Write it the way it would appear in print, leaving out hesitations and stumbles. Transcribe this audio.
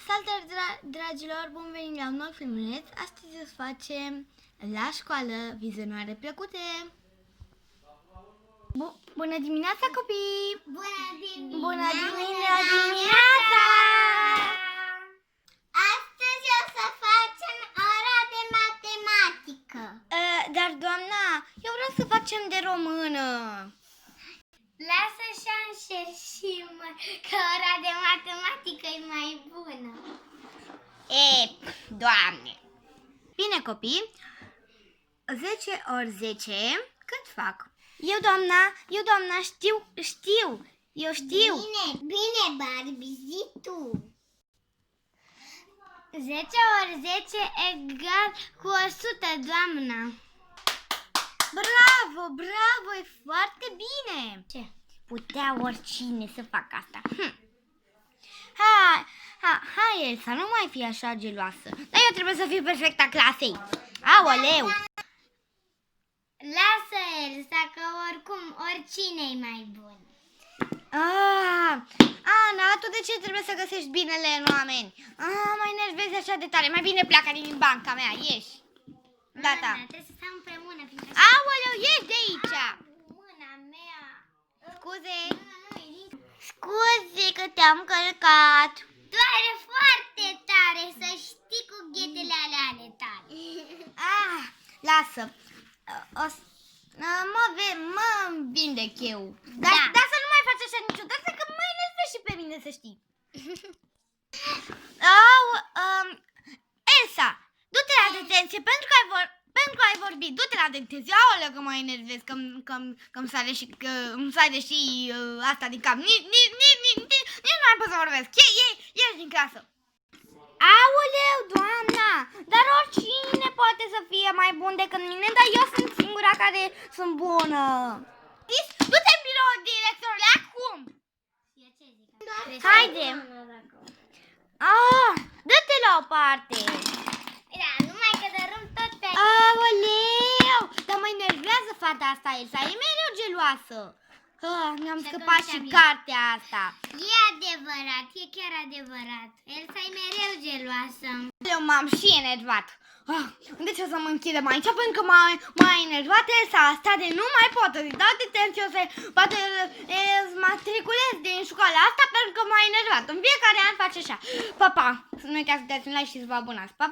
Salutare, dragilor! Bun venit la un nou filmuleț! Astăzi o să facem la școală vizionare plăcute! Bună dimineața, copii! Bună dimineața! Astăzi o să facem ora de matematică. Dar, doamna, eu vreau să facem de română! Lasă așa înșerșim, că ora de matematică e mai bună. Doamne! Bine, copii, 10 ori 10, cât fac? Eu, doamna, știu! Bine, Barbie, zi tu. 10 ori 10 egal cu 100, doamna. Bravo, e foarte bine! Ce? Putea oricine să facă asta. Hai, Elsa, nu mai fi așa geloasă. Dar eu trebuie să fiu perfecta clasei. Aoleu! Lasă, Elsa, că oricum oricine e mai bun. Ana, tu de ce trebuie să găsești binele în oameni? Mă enervezi așa de tare. Mai bine pleacă din banca mea, ieși. Gata. Ana, trebuie să stăm împreună. Aoleu, ieși de aici! Mâna mea. Scuze că te-am călcat. Doare foarte tare, să știi, cu ghetele ale tale. Lasă. Mă vindec eu. Dar să nu mai faci așa niciodată, că mă enervezi și pe mine, să știi. Elsa, du-te la detenție pentru că ai vorbit. Du-te la detenție. Aoleu, că mă enervez, că îmi sare și asta din cap. Nici nu mai pot să vorbesc. Ieși din clasă. Aoleu, doamna, dar oricine poate să fie mai bun decât mine, dar eu sunt singura care sunt bună. Du-te în biroul directorului acum. Haide. Dă-te la o parte. Da, numai că dărâm tot pe aici. Aoleu, dar mă enervează fata asta, Elsa, e mereu geloasă. Mi-am scăpat și cartea asta. E adevărat, e chiar adevărat. Elsa e mereu geloasă. Eu m-am și enervat. De ce să mă închidem aici? Pentru că m-a enervat Elsa asta de nu mai pot. Îi dau detenție, poate matriculez din școala asta pentru că m-a enervat. În fiecare an face așa. Pa! Să nu uitați să dați un like și să vă abonați. Pa!